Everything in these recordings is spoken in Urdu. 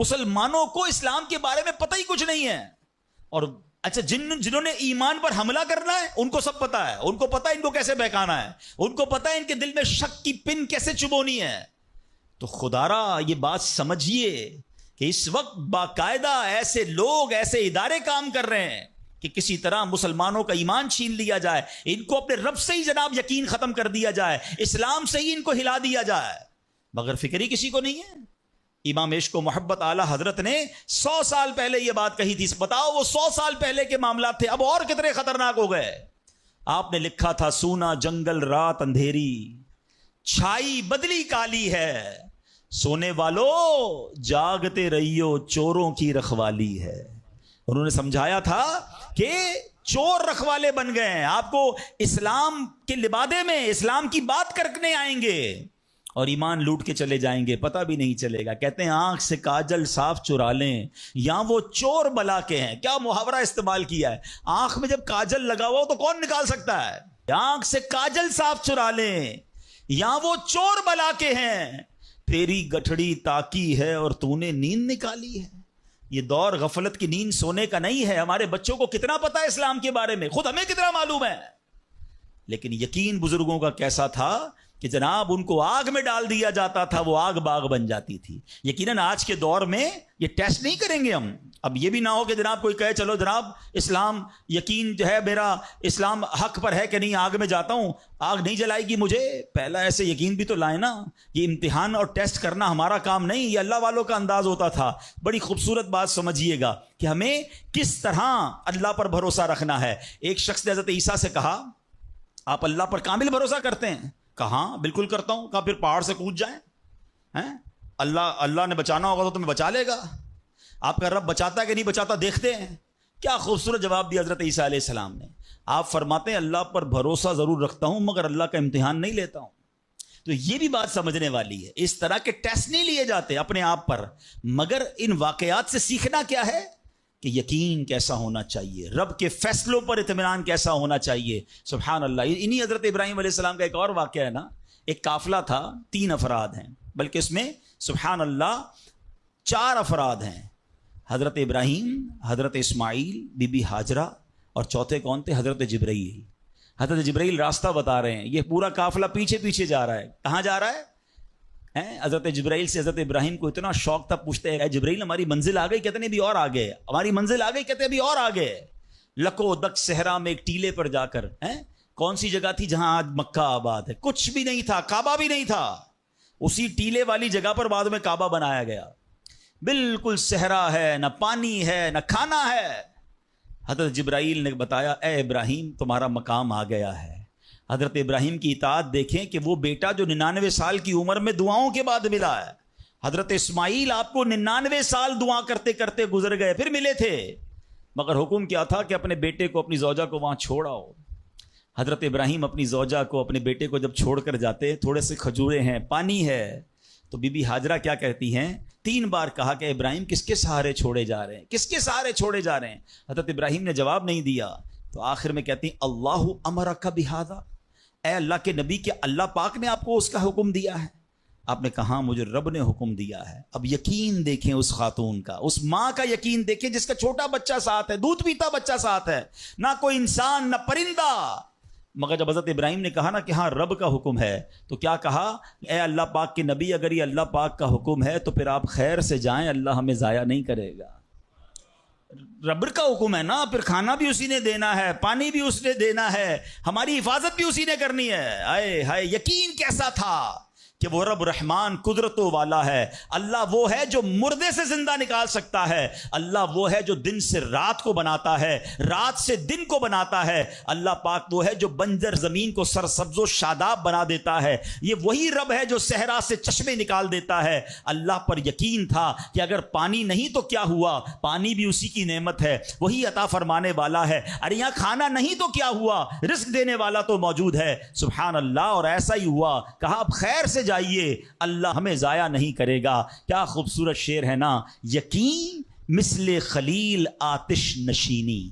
مسلمانوں کو اسلام کے بارے میں پتہ ہی کچھ نہیں ہے. اور اچھا جنہوں نے ایمان پر حملہ کرنا ہے ان کو سب پتا ہے, ان کو پتا ہے ان کو کیسے بہکانا ہے, ان کو پتا ہے ان کے دل میں شک کی پن کیسے چبونی ہے. تو خدا را یہ بات سمجھیے کہ اس وقت باقاعدہ ایسے لوگ, ایسے ادارے کام کر رہے ہیں کہ کسی طرح مسلمانوں کا ایمان چھین لیا جائے, ان کو اپنے رب سے ہی جناب یقین ختم کر دیا جائے, اسلام سے ہی ان کو ہلا دیا جائے, مگر فکر ہی کسی کو نہیں ہے. امام عشق و محبت اعلی حضرت نے 100 سال پہلے یہ بات کہی تھی. بتاؤ وہ 100 سال پہلے کے معاملات تھے, اب اور کتنے خطرناک ہو گئے. آپ نے لکھا تھا سونا جنگل رات اندھیری, چھائی بدلی کالی ہے, سونے والو جاگتے رہیو چوروں کی رکھوالی ہے. انہوں نے سمجھایا تھا کہ چور رکھوالے بن گئے ہیں, آپ کو اسلام کے لبادے میں اسلام کی بات کرنے آئیں گے اور ایمان لوٹ کے چلے جائیں گے, پتہ بھی نہیں چلے گا. کہتے ہیں آنکھ سے کاجل صاف چرا لیں یا وہ چور بلا کے ہیں. کیا محاورہ استعمال کیا ہے, آنکھ میں جب کاجل لگا ہوا ہو تو کون نکال سکتا ہے. آنکھ سے کاجل صاف چرا لیں یا وہ چور بلا کے ہیں, تیری گٹھڑی تاکی ہے اور تو نے نیند نکالی ہے. یہ دور غفلت کی نیند سونے کا نہیں ہے. ہمارے بچوں کو کتنا پتا ہے اسلام کے بارے میں, خود ہمیں کتنا معلوم ہے, لیکن یقین بزرگوں کا کیسا تھا کہ جناب ان کو آگ میں ڈال دیا جاتا تھا, وہ آگ باغ بن جاتی تھی. یقیناً آج کے دور میں یہ ٹیسٹ نہیں کریں گے ہم. اب یہ بھی نہ ہو کہ جناب کوئی کہے چلو جناب اسلام یقین جو ہے میرا اسلام حق پر ہے کہ نہیں, آگ میں جاتا ہوں, آگ نہیں جلائے گی مجھے. پہلا ایسے یقین بھی تو لائیں نا. یہ امتحان اور ٹیسٹ کرنا ہمارا کام نہیں, یہ اللہ والوں کا انداز ہوتا تھا. بڑی خوبصورت بات سمجھیے گا کہ ہمیں کس طرح اللہ پر بھروسہ رکھنا ہے. ایک شخص نے حضرت عیسیٰ سے کہا آپ اللہ پر کامل بھروسہ کرتے ہیں؟ کہاں بالکل کرتا ہوں. کہا پھر پہاڑ سے کود جائیں, اللہ نے بچانا ہوگا تو تمہیں بچا لے گا. آپ کا رب بچاتا ہے کہ نہیں بچاتا دیکھتے ہیں. کیا خوبصورت جواب دیا حضرت عیسیٰ علیہ السلام نے. آپ فرماتے ہیں اللہ پر بھروسہ ضرور رکھتا ہوں مگر اللہ کا امتحان نہیں لیتا ہوں. تو یہ بھی بات سمجھنے والی ہے. اس طرح کے ٹیسٹ نہیں لیے جاتے اپنے آپ پر, مگر ان واقعات سے سیکھنا کیا ہے کہ یقین کیسا ہونا چاہیے, رب کے فیصلوں پر اطمینان کیسا ہونا چاہیے. سبحان اللہ. انہی حضرت ابراہیم علیہ السلام کا ایک اور واقعہ ہے نا. ایک قافلہ تھا, 3 افراد ہیں, بلکہ اس میں سبحان اللہ 4 افراد ہیں. حضرت ابراہیم, حضرت اسماعیل, بی بی ہاجرہ, اور چوتھے کون تھے؟ حضرت جبرائیل. حضرت جبرائیل راستہ بتا رہے ہیں. یہ پورا قافلہ پیچھے پیچھے جا رہا ہے. کہاں جا رہا ہے؟ حضرت جبرائیل سے حضرت ابراہیم کو اتنا شوق تھا, پوچھتے ہیں جبرائیل ہماری منزل آ گئی؟ کہتے ہیں ابھی اور آگے. ہماری منزل آ گئی؟ کہتے ہیں ابھی اور آگے. لکو دک صحرا میں ایک ٹیلے پر جا کر, کون سی جگہ تھی جہاں آج مکہ آباد ہے؟ کچھ بھی نہیں تھا, کعبہ بھی نہیں تھا. اسی ٹیلے والی جگہ پر بعد میں کعبہ بنایا گیا. بالکل صحرا ہے, نہ پانی ہے نہ کھانا ہے. حضرت جبرائیل نے بتایا اے ابراہیم تمہارا مقام آ گیا ہے. حضرت ابراہیم کی اطاعت دیکھیں کہ وہ بیٹا جو 99 سال کی عمر میں دعاؤں کے بعد ملا ہے. حضرت اسماعیل آپ کو 99 سال دعا کرتے کرتے گزر گئے, پھر ملے تھے, مگر حکم کیا تھا کہ اپنے بیٹے کو, اپنی زوجہ کو وہاں چھوڑ آؤ. حضرت ابراہیم اپنی زوجہ کو, اپنے بیٹے کو جب چھوڑ کر جاتے, تھوڑے سے کھجورے ہیں, پانی ہے, تو بی بی ہاجرہ کیا کہتی ہیں؟ 3 بار کہا کہ ابراہیم کس کے سہارے چھوڑے جا رہے ہیں, کس کے سہارے چھوڑے جا رہے ہیں. حضرت ابراہیم نے جواب نہیں دیا, تو آخر میں کہتی ہیں اللہ امرک بہذا, اے اللہ کے نبی کہ اللہ پاک نے آپ کو اس کا حکم دیا ہے؟ آپ نے کہا مجھے رب نے حکم دیا ہے. اب یقین دیکھیں اس خاتون کا, اس ماں کا یقین دیکھیں جس کا چھوٹا بچہ ساتھ ہے, دودھ پیتا بچہ ساتھ ہے, نہ کوئی انسان نہ پرندہ. مگر جب حضرت ابراہیم نے کہا نا کہ ہاں رب کا حکم ہے, تو کیا کہا؟ اے اللہ پاک کے نبی اگر یہ اللہ پاک کا حکم ہے تو پھر آپ خیر سے جائیں, اللہ ہمیں ضائع نہیں کرے گا. رب کا حکم ہے نا, پھر کھانا بھی اسی نے دینا ہے, پانی بھی اس نے دینا ہے, ہماری حفاظت بھی اسی نے کرنی ہے. آئے ہائے یقین کیسا تھا کہ وہ رب رحمان قدرتوں والا ہے. اللہ وہ ہے جو مردے سے زندہ نکال سکتا ہے. اللہ وہ ہے جو دن سے رات کو بناتا ہے, رات سے دن کو بناتا ہے. اللہ پاک وہ ہے جو بنجر زمین کو سرسبز و شاداب بنا دیتا ہے. یہ وہی رب ہے جو صحرا سے چشمے نکال دیتا ہے. اللہ پر یقین تھا کہ اگر پانی نہیں تو کیا ہوا, پانی بھی اسی کی نعمت ہے, وہی عطا فرمانے والا ہے. ارے یہاں کھانا نہیں تو کیا ہوا, رزق دینے والا تو موجود ہے. سبحان اللہ. اور ایسا ہی ہوا, کہا اب خیر سے جائیے, اللہ ہمیں ضائع نہیں کرے گا. کیا خوبصورت شعر ہے نا. یقین مثل خلیل آتش نشینی,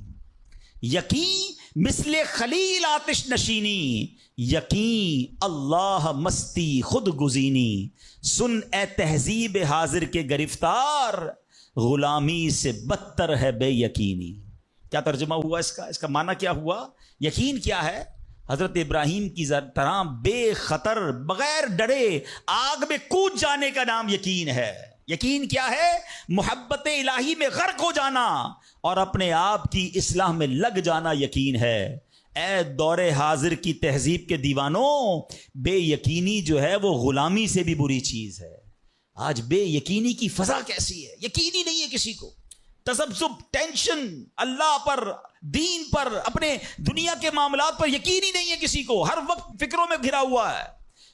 یقین مثل خلیل آتش نشینی، یقین اللہ مستی خود گزینی، سن اے تہذیب حاضر کے گرفتار، غلامی سے بدتر ہے بے یقینی۔ کیا ترجمہ ہوا اس کا معنی کیا ہوا؟ یقین کیا ہے؟ حضرت ابراہیم کی طرح بے خطر بغیر ڈرے آگ میں کود جانے کا نام یقین ہے۔ یقین کیا ہے؟ محبت الہی میں غرق ہو جانا اور اپنے آپ کی اصلاح میں لگ جانا یقین ہے۔ اے دور حاضر کی تہذیب کے دیوانوں، بے یقینی جو ہے وہ غلامی سے بھی بری چیز ہے۔ آج بے یقینی کی فضا کیسی ہے؟ یقین ہی نہیں ہے کسی کو، تذبذب، ٹینشن، اللہ پر، دین پر، اپنے دنیا کے معاملات پر یقین ہی نہیں ہے کسی کو، ہر وقت فکروں میں گھرا ہوا ہے۔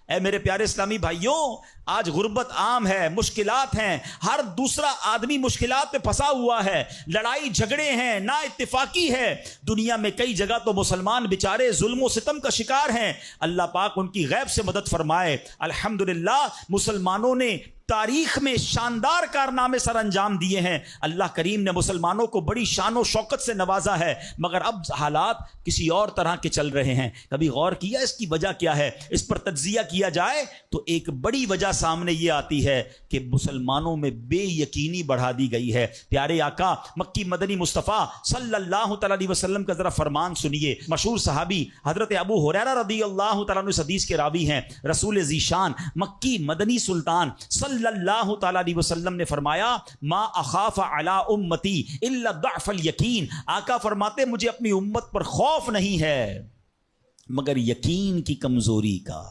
اے میرے پیارے اسلامی بھائیوں، آج غربت عام ہے، مشکلات ہیں، ہر دوسرا آدمی مشکلات پہ پھنسا ہوا ہے، لڑائی جھگڑے ہیں، نا اتفاقی ہے، دنیا میں کئی جگہ تو مسلمان بیچارے ظلم و ستم کا شکار ہیں۔ اللہ پاک ان کی غیب سے مدد فرمائے۔ الحمدللہ مسلمانوں نے تاریخ میں شاندار کارنامے سر انجام دیے ہیں، اللہ کریم نے مسلمانوں کو بڑی شان و شوکت سے نوازا ہے، مگر اب حالات کسی اور طرح کے چل رہے ہیں۔ کبھی غور کیا اس کی وجہ کیا ہے؟ اس پر تجزیہ کیا جائے تو ایک بڑی وجہ سامنے یہ آتی ہے کہ مسلمانوں میں بے یقینی بڑھا دی گئی ہے۔ پیارے آقا مکی مدنی مصطفیٰ صلی اللہ تعالی علیہ وسلم کا ذرا فرمان سنیے۔ مشہور صحابی حضرت ابو ہریرہ رضی اللہ تعالیٰ عنہ اس حدیث کے راوی ہیں، رسول ذیشان مکی مدنی سلطان صلی اللہ تعالی علیہ وسلم نے فرمایا، ما اخاف علی امتی الا ضعف الیقین۔ آقا فرماتے مجھے اپنی امت پر خوف نہیں ہے مگر یقین کی کمزوری کا،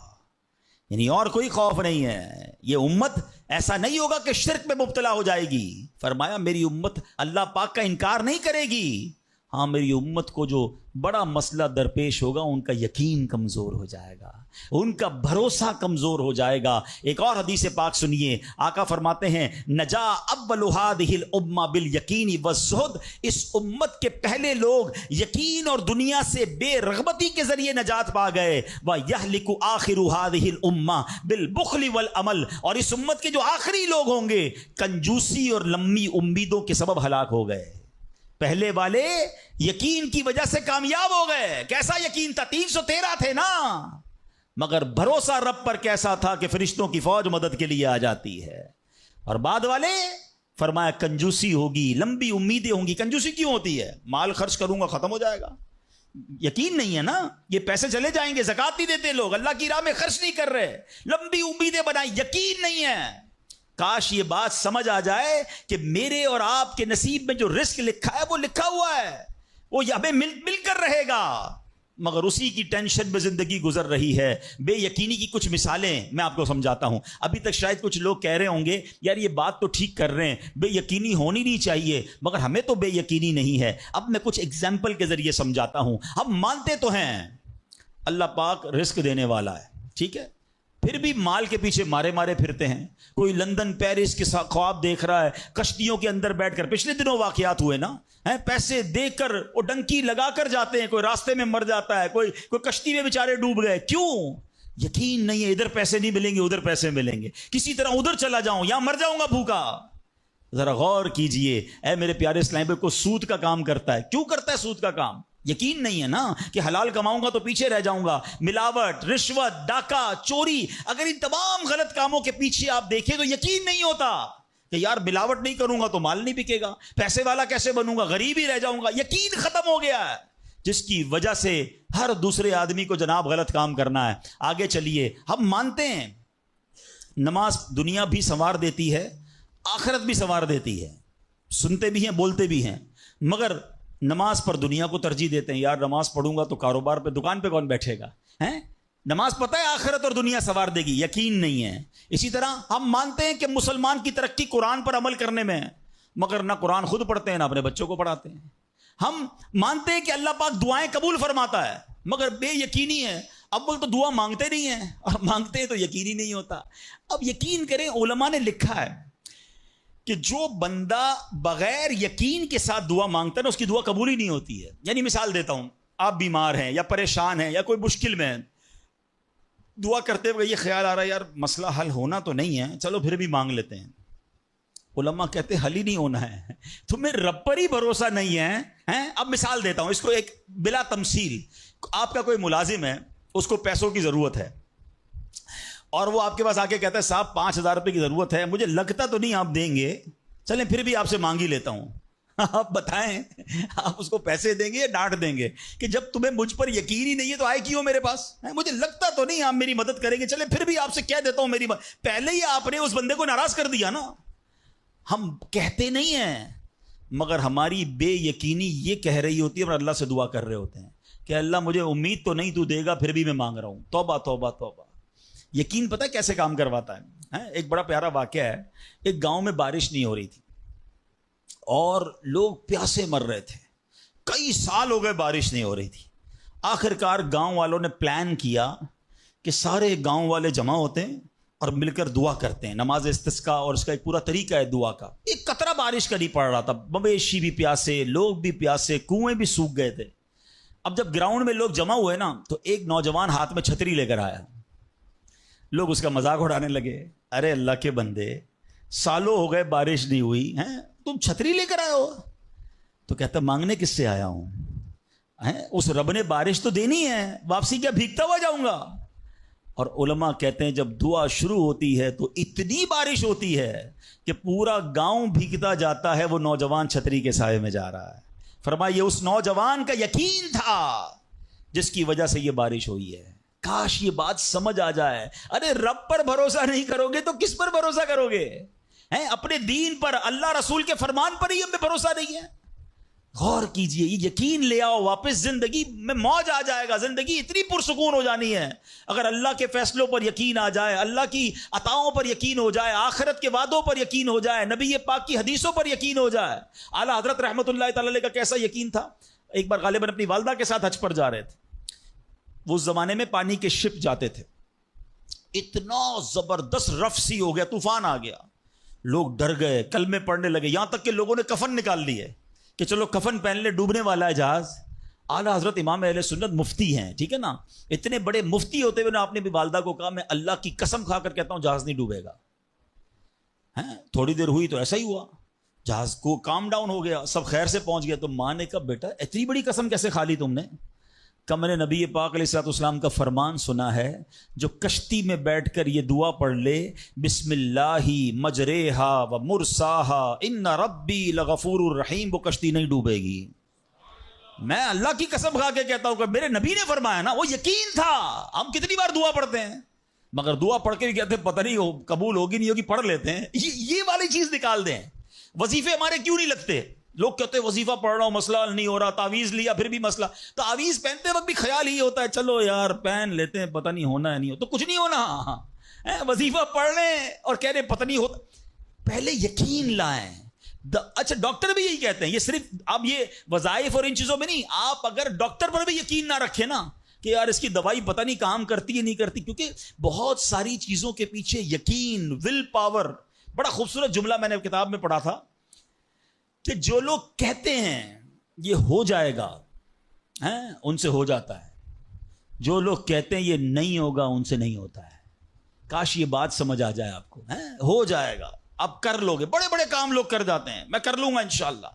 یعنی اور کوئی خوف نہیں ہے۔ یہ امت ایسا نہیں ہوگا کہ شرک میں مبتلا ہو جائے گی، فرمایا میری امت اللہ پاک کا انکار نہیں کرے گی، ہاں میری امت کو جو بڑا مسئلہ درپیش ہوگا ان کا یقین کمزور ہو جائے گا، ان کا بھروسہ کمزور ہو جائے گا۔ ایک اور حدیث پاک سنیے، آقا فرماتے ہیں، نجا اول هذه الامه بالیقین والزہد، اس امت کے پہلے لوگ یقین اور دنیا سے بے رغبتی کے ذریعے نجات پا گئے، وَيَهْلِكُ آخِرُ هَذِهِ الْأُمَّةِ بِالْبُخْلِ وَالْعَمَلِ، اور اس امت کے جو آخری لوگ ہوں گے کنجوسی اور لمبی امیدوں کے سبب ہلاک ہو گئے۔ پہلے والے یقین کی وجہ سے کامیاب ہو گئے۔ کیسا یقین تھا؟ 313 تھے نا، مگر بھروسہ رب پر کیسا تھا کہ فرشتوں کی فوج مدد کے لیے آ جاتی ہے۔ اور بعد والے فرمایا کنجوسی ہوگی، لمبی امیدیں ہوں گی۔ کنجوسی کیوں ہوتی ہے؟ مال خرچ کروں گا ختم ہو جائے گا، یقین نہیں ہے نا، یہ پیسے چلے جائیں گے، زکات نہیں دیتے لوگ، اللہ کی راہ میں خرچ نہیں کر رہے، لمبی امیدیں بنائی، یقین نہیں ہے۔ کاش یہ بات سمجھ آ جائے کہ میرے اور آپ کے نصیب میں جو رزق لکھا ہے وہ لکھا ہوا ہے، وہ ہمیں مل کر رہے گا، مگر اسی کی ٹینشن میں زندگی گزر رہی ہے۔ بے یقینی کی کچھ مثالیں میں آپ کو سمجھاتا ہوں۔ ابھی تک شاید کچھ لوگ کہہ رہے ہوں گے یار یہ بات تو ٹھیک کر رہے ہیں، بے یقینی ہونی نہیں چاہیے، مگر ہمیں تو بے یقینی نہیں ہے۔ اب میں کچھ ایگزامپل کے ذریعے سمجھاتا ہوں۔ ہم مانتے تو ہیں اللہ پاک رزق دینے والا ہے، ٹھیک ہے، پھر بھی مال کے پیچھے مارے پھرتے ہیں۔ کوئی لندن پیرس کے خواب دیکھ رہا ہے، کشتیوں کے اندر بیٹھ کر، پچھلے دنوں واقعات ہوئے نا، پیسے دے کر وہ ڈنکی لگا کر جاتے ہیں، کوئی راستے میں مر جاتا ہے، کوئی کشتی میں بیچارے ڈوب گئے۔ کیوں؟ یقین نہیں ہے ادھر پیسے نہیں ملیں گے، ادھر پیسے ملیں گے، کسی طرح ادھر چلا جاؤں یا مر جاؤں گا بھوکا۔ ذرا غور کیجئے، اے میرے پیارے اسلام بھائی، کو سود کا کام کرتا ہے، کیوں کرتا ہے سود کا کام؟ یقین نہیں ہے نا کہ حلال کماؤں گا تو پیچھے رہ جاؤں گا۔ ملاوٹ، رشوت، ڈاکہ، چوری، اگر ان تمام غلط کاموں کے پیچھے آپ دیکھیں تو یقین نہیں ہوتا کہ یار ملاوٹ نہیں کروں گا تو مال نہیں بکے گا، پیسے والا کیسے بنوں گا، غریب ہی رہ جاؤں گا۔ یقین ختم ہو گیا ہے، جس کی وجہ سے ہر دوسرے آدمی کو جناب غلط کام کرنا ہے۔ آگے چلیے، ہم مانتے ہیں نماز دنیا بھی سنوار دیتی ہے، آخرت بھی سنوار دیتی ہے، سنتے بھی ہیں بولتے بھی ہیں، مگر نماز پر دنیا کو ترجیح دیتے ہیں۔ یار نماز پڑھوں گا تو کاروبار پہ، دکان پہ کون بیٹھے گا؟ نماز پتہ ہے آخرت اور دنیا سنوار دے گی، یقین نہیں ہے۔ اسی طرح ہم مانتے ہیں کہ مسلمان کی ترقی قرآن پر عمل کرنے میں ہے، مگر نہ قرآن خود پڑھتے ہیں نہ اپنے بچوں کو پڑھاتے ہیں۔ ہم مانتے ہیں کہ اللہ پاک دعائیں قبول فرماتا ہے، مگر بے یقینی ہے، اول تو دعا مانگتے نہیں ہیں، اور مانگتے ہیں تو یقینی نہیں ہوتا۔ اب یقین کریں، علماء نے لکھا ہے کہ جو بندہ بغیر یقین کے ساتھ دعا مانگتا ہے نا، اس کی دعا قبول ہی نہیں ہوتی ہے۔ یعنی مثال دیتا ہوں، آپ بیمار ہیں یا پریشان ہیں یا کوئی مشکل میں ہیں، دعا کرتے ہوئے یہ خیال آ رہا ہے یار مسئلہ حل ہونا تو نہیں ہے، چلو پھر بھی مانگ لیتے ہیں، علماء کہتے حل ہی نہیں ہونا ہے، تمہیں رب پر ہی بھروسہ نہیں ہے. اب مثال دیتا ہوں اس کو ایک بلا تمثیل. آپ کا کوئی ملازم ہے، اس کو پیسوں کی ضرورت ہے، اور وہ آپ کے پاس آ کے کہتا ہے صاحب 5,000 روپے کی ضرورت ہے، مجھے لگتا تو نہیں آپ دیں گے، چلیں پھر بھی آپ سے مانگ ہی لیتا ہوں. آپ بتائیں آپ اس کو پیسے دیں گے یا ڈانٹ دیں گے کہ جب تمہیں مجھ پر یقین ہی نہیں ہے تو آئے کیوں میرے پاس؟ مجھے لگتا تو نہیں آپ میری مدد کریں گے، چلیں پھر بھی آپ سے کہہ دیتا ہوں میری پہلے ہی آپ نے اس بندے کو ناراض کر دیا نا. ہم کہتے نہیں ہیں مگر ہماری بے یقینی یہ کہہ رہی ہوتی ہے اور اللہ سے دعا کر رہے ہوتے ہیں کہ اللہ مجھے امید تو نہیں تو دے گا، پھر بھی میں مانگ رہا ہوں. توبہ توبہ توبہ. یقین پتہ ہے کیسے کام کرواتا ہے؟ ایک بڑا پیارا واقعہ ہے. ایک گاؤں میں بارش نہیں ہو رہی تھی اور لوگ پیاسے مر رہے تھے، کئی سال ہو گئے بارش نہیں ہو رہی تھی. آخر کار گاؤں والوں نے پلان کیا کہ سارے گاؤں والے جمع ہوتے ہیں اور مل کر دعا کرتے ہیں، نماز استسقاء، اور اس کا ایک پورا طریقہ ہے دعا کا. ایک قطرہ بارش کا نہیں پڑ رہا تھا، مویشی بھی پیاسے، لوگ بھی پیاسے، کنویں بھی سوکھ گئے تھے. اب جب گراؤنڈ میں لوگ جمع ہوئے نا تو ایک نوجوان ہاتھ میں چھتری لے کر آیا. لوگ اس کا مذاق اڑانے لگے، ارے اللہ کے بندے سالوں ہو گئے بارش نہیں ہوئی ہیں، تم چھتری لے کر آئے ہو؟ تو کہتا مانگنے کس سے آیا ہوں؟ اس رب نے بارش تو دینی ہے، واپسی کیا بھیگتا ہوا جاؤں گا؟ اور علماء کہتے ہیں جب دعا شروع ہوتی ہے تو اتنی بارش ہوتی ہے کہ پورا گاؤں بھیگتا جاتا ہے، وہ نوجوان چھتری کے سائے میں جا رہا ہے. فرمایا یہ اس نوجوان کا یقین تھا جس کی وجہ سے یہ بارش ہوئی ہے. کاش یہ بات سمجھ آ جائے. ارے رب پر بھروسہ نہیں کرو گے تو کس پر بھروسہ کرو گے؟ اپنے دین پر، اللہ رسول کے فرمان پر ہی ہمیں بھروسہ نہیں ہے. غور کیجئے، یہ یقین لے آؤ واپس، زندگی میں موج آ جائے گا. زندگی اتنی پرسکون ہو جانی ہے اگر اللہ کے فیصلوں پر یقین آ جائے، اللہ کی عطاؤں پر یقین ہو جائے، آخرت کے وعدوں پر یقین ہو جائے، نبی پاک کی حدیثوں پر یقین ہو جائے. اعلیٰ حضرت رحمت اللہ تعالی علیہ کا کیسا یقین تھا. ایک بار غالباً اپنی والدہ کے ساتھ حج پر جا رہے تھے. وہ اس زمانے میں پانی کے شپ جاتے تھے. اتنا زبردست رف سی ہو گیا، طوفان آ گیا، لوگ ڈر گئے، کلمے پڑھنے لگے، یہاں تک کہ لوگوں نے کفن نکال لیے کہ چلو کفن پہن لے، ڈوبنے والا ہے جہاز. اعلیٰ حضرت امام اہل سنت مفتی ہیں، ٹھیک ہے نا، اتنے بڑے مفتی ہوتے ہوئے آپ نے بھی والدہ کو کہا میں اللہ کی قسم کھا کر کہتا ہوں جہاز نہیں ڈوبے گا. تھوڑی دیر ہوئی تو ایسا ہی ہوا، جہاز کو کام ڈاؤن ہو گیا، سب خیر سے پہنچ گیا. تو ماں نے کہا بیٹا اتنی بڑی قسم کیسے کھا لی تم نے؟ کہ میں نے نبی پاک علیہ الصلوۃ والسلام کا فرمان سنا ہے جو کشتی میں بیٹھ کر یہ دعا پڑھ لے بسم اللہ مجریہا و مرساہا ان ربی لغفور الرحیم، وہ کشتی نہیں ڈوبے گی. میں اللہ کی قسم کھا کے کہتا ہوں کہ میرے نبی نے فرمایا نا، وہ یقین تھا. ہم کتنی بار دعا پڑھتے ہیں مگر دعا پڑھ کے بھی کہتے ہیں پتہ نہیں قبول ہوگی نہیں ہوگی، پڑھ لیتے ہیں. یہ والی چیز نکال دیں. وظیفے ہمارے کیوں نہیں لگتے؟ لوگ کہتے ہیں وظیفہ پڑھ رہا ہوں مسئلہ حل نہیں ہو رہا، تعویذ لیا پھر بھی مسئلہ. تعویذ پہنتے وقت بھی خیال ہی ہوتا ہے چلو یار پہن لیتے ہیں، پتہ نہیں ہونا ہے نہیں ہو تو کچھ نہیں ہونا. وظیفہ پڑھ لیں اور کہہ رہے پتہ نہیں ہوتا. پہلے یقین لائیں. اچھا ڈاکٹر بھی یہی کہتے ہیں، یہ صرف اب یہ وظائف اور ان چیزوں میں نہیں، آپ اگر ڈاکٹر پر بھی یقین نہ رکھیں نا کہ یار اس کی دوائی پتہ نہیں کام کرتی ہے نہیں کرتی، کیونکہ بہت ساری چیزوں کے پیچھے یقین، ول پاور. بڑا خوبصورت جملہ میں نے کتاب میں پڑھا تھا کہ جو لوگ کہتے ہیں یہ ہو جائے گا ان سے ہو جاتا ہے، جو لوگ کہتے ہیں یہ نہیں ہوگا ان سے نہیں ہوتا ہے. کاش یہ بات سمجھ آ جائے آپ کو. ہو جائے گا، اب کر لو گے. بڑے بڑے کام لوگ کر جاتے ہیں، میں کر لوں گا انشاءاللہ،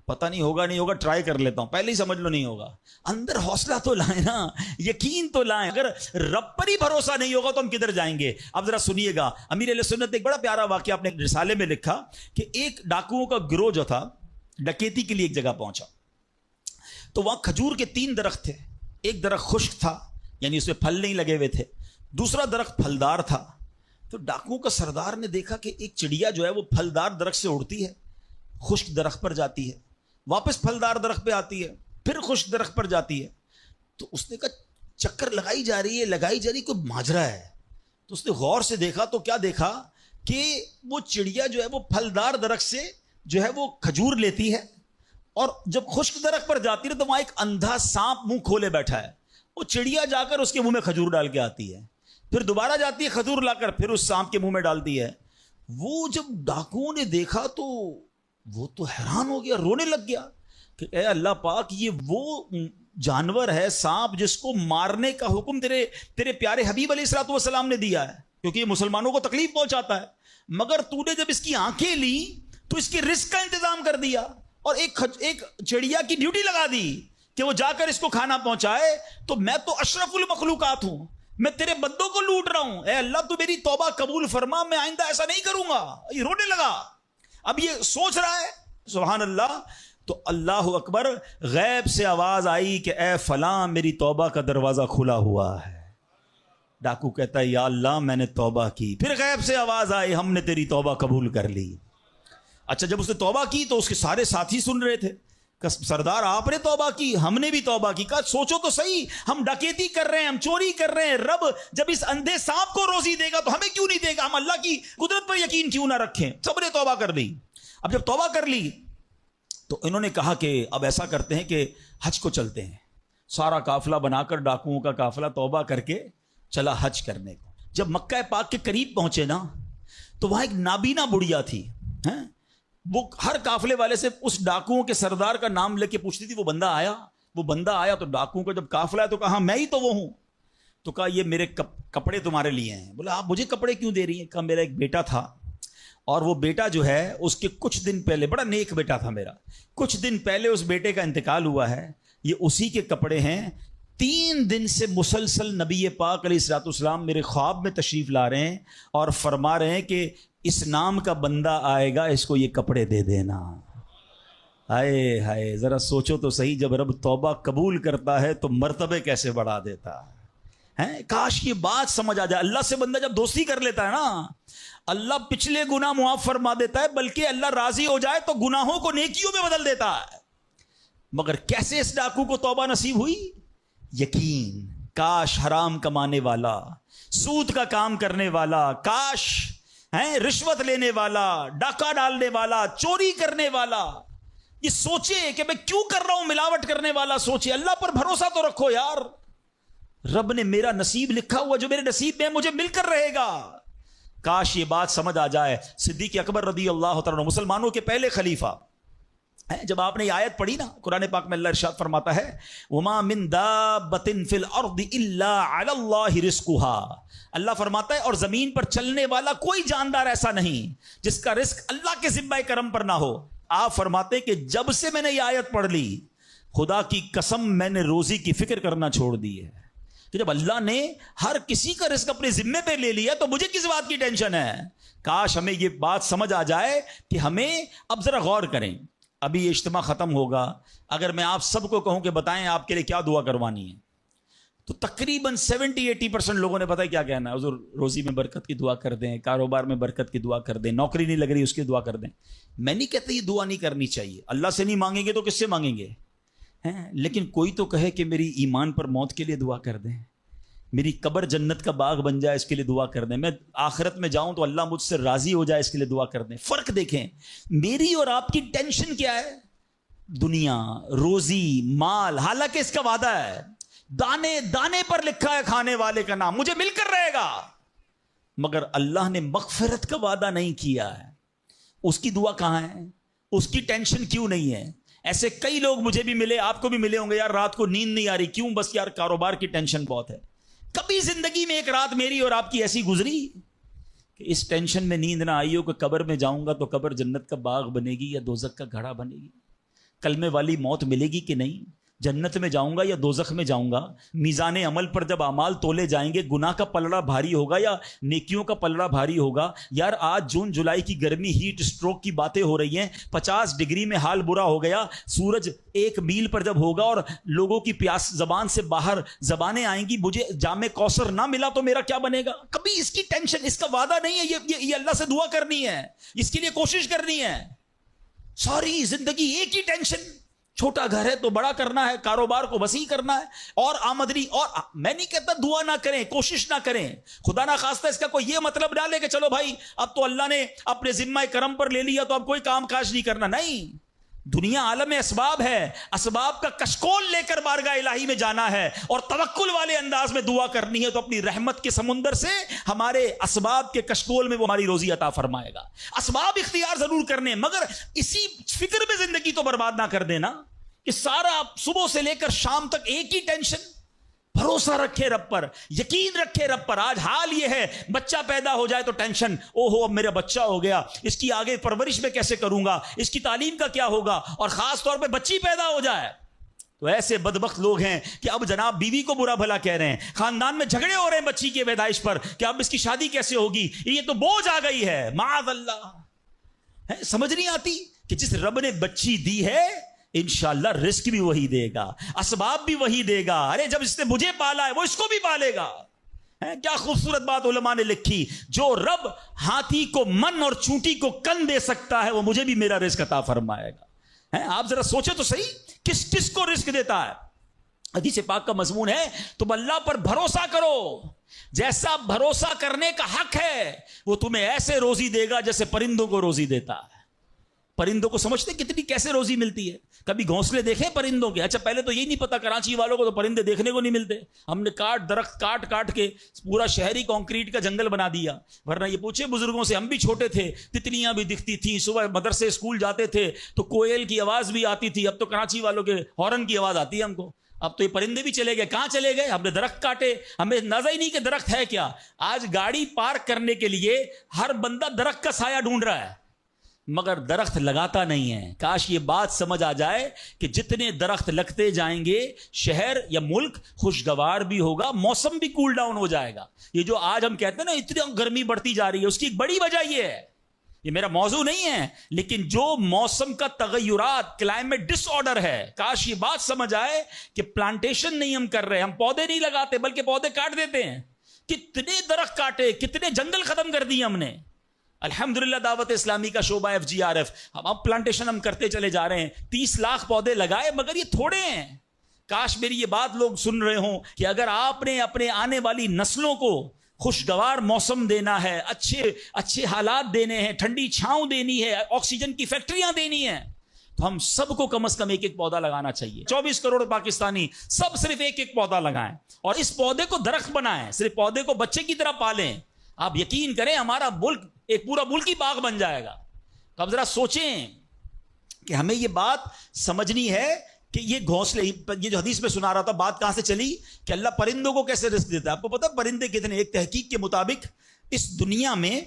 پتہ نہیں ہوگا نہیں ہوگا، ٹرائی کر لیتا ہوں، پہلے ہی سمجھ لو نہیں ہوگا. اندر حوصلہ تو لائیں نا، یقین تو لائیں. اگر رب پر ہی بھروسہ نہیں ہوگا تو ہم کدھر جائیں گے؟ اب ذرا سنیے گا، امیر اہل سنت نے ایک بڑا پیارا واقعہ اپنے رسالے میں لکھا کہ ایک ڈاکوؤں کا گروہ جو تھا ڈکیتی کے لیے ایک جگہ پہنچا تو وہاں کھجور کے 3 درخت تھے. ایک درخت خشک تھا یعنی اس میں پھل نہیں لگے ہوئے تھے، دوسرا درخت پھلدار تھا. تو ڈاکوؤں کا سردار نے دیکھا کہ ایک چڑیا جو ہے وہ پھلدار درخت سے اڑتی ہے، خشک درخت پر جاتی ہے، واپس پھلدار درخت پہ آتی ہے، پھر خشک درخت پر جاتی ہے. تو اس نے کہا چکر لگائی جا رہی ہے، کوئی ماجرا ہے. تو اس نے غور سے دیکھا تو کیا دیکھا کہ وہ چڑیا جو ہے وہ پھلدار درخت سے جو ہے وہ کھجور لیتی ہے، اور جب خشک درخت پر جاتی ہے تو وہاں ایک اندھا سانپ منہ کھولے بیٹھا ہے. وہ چڑیا جا کر اس کے منہ میں کھجور ڈال کے آتی ہے، پھر دوبارہ جاتی ہے کھجور لا کر پھر اس سانپ کے منہ میں ڈالتی ہے. وہ جب ڈاکوؤں نے دیکھا تو وہ تو حیران ہو گیا، رونے لگ گیا کہ اے اللہ پاک، یہ وہ جانور ہے سانپ جس کو مارنے کا حکم تیرے پیارے حبیب علیہ الصلوۃ والسلام نے دیا ہے. کیونکہ یہ مسلمانوں کو تکلیف پہنچاتا ہے. مگر تو نے جب اس کی آنکھیں لی تو اس کی رزق کا انتظام کر دیا اور ایک چڑیا کی ڈیوٹی لگا دی کہ وہ جا کر اس کو کھانا پہنچائے. تو میں تو اشرف المخلوقات ہوں, میں تیرے بندوں کو لوٹ رہا ہوں, اے اللہ تو میری توبہ قبول فرما, میں آئندہ ایسا نہیں کروں گا. یہ رونے لگا. اب یہ سوچ رہا ہے, سبحان اللہ. تو اللہ اکبر, غیب سے آواز آئی کہ اے فلاں میری توبہ کا دروازہ کھلا ہوا ہے. ڈاکو کہتا ہے یا اللہ میں نے توبہ کی. پھر غیب سے آواز آئی ہم نے تیری توبہ قبول کر لی. اچھا جب اس نے توبہ کی تو اس کے سارے ساتھی سن رہے تھے کہ سردار آپ نے توبہ کی, ہم نے بھی توبہ کی. کہا سوچو تو صحیح, ہم ڈکیتی کر رہے ہیں, ہم چوری کر رہے ہیں, رب جب اس اندھے سانپ کو روزی دے گا تو ہمیں کیوں نہیں دے گا؟ ہم اللہ کی قدرت پر یقین کیوں نہ رکھیں؟ سب نے توبہ کر لی. اب جب توبہ کر لی تو انہوں نے کہا کہ اب ایسا کرتے ہیں کہ حج کو چلتے ہیں. سارا قافلہ بنا کر ڈاکوؤں کا قافلہ توبہ کر کے چلا حج کرنے کو. جب مکہ پاک کے قریب پہنچے نا تو وہاں ایک نابینا بڑھیا تھی. وہ ہر قافلے والے سے اس ڈاکوؤں کے سردار کا نام لے کے پوچھتی تھی وہ بندہ آیا تو ڈاکوؤں کا جب قافلہ ہے تو کہا میں ہی تو وہ ہوں. تو کہا یہ میرے کپڑے تمہارے لیے ہیں. بولا آپ مجھے کپڑے کیوں دے رہی ہیں؟ کہا میرا ایک بیٹا تھا اور وہ بیٹا جو ہے اس کے کچھ دن پہلے, بڑا نیک بیٹا تھا میرا, کچھ دن پہلے اس بیٹے کا انتقال ہوا ہے, یہ اسی کے کپڑے ہیں. 3 دن سے مسلسل نبی پاک علیہ الصلوۃ والسلام میرے خواب میں تشریف لا رہے ہیں اور فرما رہے ہیں کہ اس نام کا بندہ آئے گا, اس کو یہ کپڑے دے دینا. ہائے ہائے, ذرا سوچو تو صحیح, جب رب توبہ قبول کرتا ہے تو مرتبے کیسے بڑھا دیتا ہے. کاش یہ بات سمجھ آ جائے. اللہ سے بندہ جب دوستی کر لیتا ہے نا, اللہ پچھلے گناہ معاف فرما دیتا ہے, بلکہ اللہ راضی ہو جائے تو گناہوں کو نیکیوں میں بدل دیتا ہے. مگر کیسے اس ڈاکو کو توبہ نصیب ہوئی؟ یقین. کاش حرام کمانے والا, سود کا کام کرنے والا, کاش رشوت لینے والا, ڈاکہ ڈالنے والا, چوری کرنے والا یہ سوچے کہ میں کیوں کر رہا ہوں, ملاوٹ کرنے والا سوچے. اللہ پر بھروسہ تو رکھو یار, رب نے میرا نصیب لکھا ہوا, جو میرے نصیب میں مجھے مل کر رہے گا. کاش یہ بات سمجھ آ جائے. صدیق اکبر رضی اللہ تعالیٰ عنہ مسلمانوں کے پہلے خلیفہ, جب آپ نے یہ آیت پڑھی نا قرآن پاک میں, اللہ ارشاد فرماتا ہے وما من دابۃ فی الارض الا علی اللہ رزقها. اللہ فرماتا ہے اور زمین پر چلنے والا کوئی جاندار ایسا نہیں جس کا رزق اللہ کے ذمہ کرم پر نہ ہو. آپ فرماتے ہیں کہ جب سے میں نے یہ آیت پڑھ لی, خدا کی قسم میں نے روزی کی فکر کرنا چھوڑ دی ہے. کہ جب اللہ نے ہر کسی کا رزق اپنے ذمے پہ لے لیا تو مجھے کس بات کی ٹینشن ہے. کاش ہمیں یہ بات سمجھ آ جائے کہ ہمیں اب ذرا غور کریں. ابھی یہ اجتماع ختم ہوگا, اگر میں آپ سب کو کہوں کہ بتائیں آپ کے لیے کیا دعا کروانی ہے, تو تقریباً 70-80% لوگوں نے پتہ ہے کیا کہنا ہے, حضور روزی میں برکت کی دعا کر دیں, کاروبار میں برکت کی دعا کر دیں, نوکری نہیں لگ رہی اس کی دعا کر دیں. میں نہیں کہتا یہ دعا نہیں کرنی چاہیے, اللہ سے نہیں مانگیں گے تو کس سے مانگیں گے؟ لیکن کوئی تو کہے کہ میری ایمان پر موت کے لیے دعا کر دیں, میری قبر جنت کا باغ بن جائے اس کے لیے دعا کر دیں, میں آخرت میں جاؤں تو اللہ مجھ سے راضی ہو جائے اس کے لیے دعا کر دیں. فرق دیکھیں, میری اور آپ کی ٹینشن کیا ہے؟ دنیا, روزی, مال. حالانکہ اس کا وعدہ ہے, دانے دانے پر لکھا ہے کھانے والے کا نام, مجھے مل کر رہے گا. مگر اللہ نے مغفرت کا وعدہ نہیں کیا ہے. اس کی دعا کہاں ہے؟ اس کی ٹینشن کیوں نہیں ہے؟ ایسے کئی لوگ مجھے بھی ملے, آپ کو بھی ملے ہوں گے, یار رات کو نیند نہیں آ رہی, کیوں؟ بس یار کاروبار کی ٹینشن بہت ہے. کبھی زندگی میں ایک رات میری اور آپ کی ایسی گزری کہ اس ٹینشن میں نیند نہ آئی ہو کہ قبر میں جاؤں گا تو قبر جنت کا باغ بنے گی یا دوزخ کا گھڑا بنے گی؟ کلمے والی موت ملے گی کہ نہیں؟ جنت میں جاؤں گا یا دوزخ میں جاؤں گا؟ میزان عمل پر جب اعمال تولے جائیں گے, گناہ کا پلڑا بھاری ہوگا یا نیکیوں کا پلڑا بھاری ہوگا؟ یار آج جون جولائی کی گرمی, ہیٹ اسٹروک کی باتیں ہو رہی ہیں, 50 ڈگری میں حال برا ہو گیا. سورج 1 میل پر جب ہوگا اور لوگوں کی پیاس زبان سے باہر زبانیں آئیں گی, مجھے جام کوثر نہ ملا تو میرا کیا بنے گا؟ کبھی اس کی ٹینشن, اس کا وعدہ نہیں ہے. یہ اللہ سے دعا کرنی ہے, اس کے لیے کوشش کرنی ہے. ساری زندگی ایک ہی ٹینشن, چھوٹا گھر ہے تو بڑا کرنا ہے, کاروبار کو وسیع کرنا ہے, اور آمدنی. اور میں نہیں کہتا دعا نہ کریں, کوشش نہ کریں, خدا نہ خواستہ اس کا کوئی یہ مطلب نہ لے کہ چلو بھائی اب تو اللہ نے اپنے ذمہ کرم پر لے لیا تو اب کوئی کام کاج نہیں کرنا. نہیں, دنیا عالم اسباب ہے, اسباب کا کشکول لے کر بارگاہ الہی میں جانا ہے اور توکل والے انداز میں دعا کرنی ہے, تو اپنی رحمت کے سمندر سے ہمارے اسباب کے کشکول میں وہ ہماری روزی عطا فرمائے گا. اسباب اختیار ضرور کرنے, مگر اسی فکر میں زندگی تو برباد نہ کر دینا کہ سارا صبح سے لے کر شام تک ایک ہی ٹینشن. بھروسہ رکھے رب پر, یقین رکھے رب پر. آج حال یہ ہے, بچہ پیدا ہو جائے تو ٹینشن, اوہو اب میرا بچہ ہو گیا, اس کی آگے پرورش میں کیسے کروں گا, اس کی تعلیم کا کیا ہوگا, اور خاص طور پہ بچی پیدا ہو جائے تو ایسے بدبخت لوگ ہیں کہ اب جناب بیوی کو برا بھلا کہہ رہے ہیں, خاندان میں جھگڑے ہو رہے ہیں بچی کی پیدائش پر کہ اب اس کی شادی کیسے ہوگی, یہ تو بوجھ آ گئی ہے. معاذ اللہ. سمجھ نہیں آتی کہ جس رب نے بچی دی ہے انشاءاللہ رزق بھی وہی دے گا, اسباب بھی وہی دے گا. ارے جب اس نے مجھے پالا ہے وہ اس کو بھی پالے گا. کیا خوبصورت بات علماء نے لکھی, جو رب ہاتھی کو من اور چونٹی کو کن دے سکتا ہے وہ مجھے بھی میرا رزق عطا فرمائے گا. آپ ذرا سوچیں تو صحیح, کس کس کو رزق دیتا ہے. حدیث پاک کا مضمون ہے تم اللہ پر بھروسہ کرو, جیسا بھروسہ کرنے کا حق ہے وہ تمہیں ایسے روزی دے گا جیسے پرندوں کو روزی دیتا ہے. پرندوں کو سمجھتے کتنی کیسے روزی ملتی ہے, کبھی گھونسلے دیکھیں پرندوں کے. اچھا پہلے تو یہی نہیں پتا, کراچی والوں کو تو پرندے دیکھنے کو نہیں ملتے, ہم نے درخت کاٹ کے پورا شہری کانکریٹ کا جنگل بنا دیا. ورنہ یہ پوچھے بزرگوں سے, ہم بھی چھوٹے تھے تتلیاں بھی دکھتی تھیں, صبح مدرسے اسکول جاتے تھے تو کوئل کی آواز بھی آتی تھی. اب تو کراچی والوں کے ہارن کی آواز آتی ہے ہم کو. اب تو یہ پرندے بھی چلے گئے, کہاں چلے گئے, ہم نے درخت کاٹے, ہمیں اندازہ ہی نہیں کہ درخت ہے کیا. آج گاڑی پارک کرنے کے لیے ہر بندہ درخت کا سایہ ڈھونڈ رہا ہے مگر درخت لگاتا نہیں ہے. کاش یہ بات سمجھ آ جائے کہ جتنے درخت لگتے جائیں گے شہر یا ملک خوشگوار بھی ہوگا, موسم بھی کول ڈاؤن ہو جائے گا. یہ جو آج ہم کہتے ہیں نا اتنی گرمی بڑھتی جا رہی ہے, اس کی ایک بڑی وجہ یہ ہے, یہ میرا موضوع نہیں ہے, لیکن جو موسم کا تغیرات, کلائمیٹ ڈس آرڈر ہے, کاش یہ بات سمجھ آئے کہ پلانٹیشن نہیں ہم کر رہے, ہم پودے نہیں لگاتے بلکہ پودے کاٹ دیتے ہیں. کتنے درخت کاٹے, کتنے جنگل ختم کر دیے ہم نے. الحمدللہ دعوت اسلامی کا شعبہ FGRF, اب پلانٹیشن ہم کرتے چلے جا رہے ہیں, 30 لاکھ پودے لگائے مگر یہ تھوڑے ہیں. کاش میری یہ بات لوگ سن رہے ہوں کہ اگر آپ نے اپنے آنے والی نسلوں کو خوشگوار موسم دینا ہے, اچھے حالات دینے ہیں, ٹھنڈی چھاؤں دینی ہے, آکسیجن کی فیکٹریاں دینی ہیں, تو ہم سب کو کم از کم ایک پودا لگانا چاہیے. 24 کروڑ پاکستانی سب صرف ایک پودا لگائیں اور اس پودے کو درخت بنائیں, صرف پودے کو بچے کی طرح پالیں. آپ یقین کریں ہمارا ملک ایک پورا ملکی باغ بن جائے گا. تو اب ذرا سوچیں کہ ہمیں یہ بات سمجھنی ہے کہ یہ گھونسلے, یہ جو حدیث میں سنا رہا تھا بات کہاں سے چلی کہ اللہ پرندوں کو کیسے رزق دیتا ہے. آپ کو پتا پرندے کتنے, ایک تحقیق کے مطابق اس دنیا میں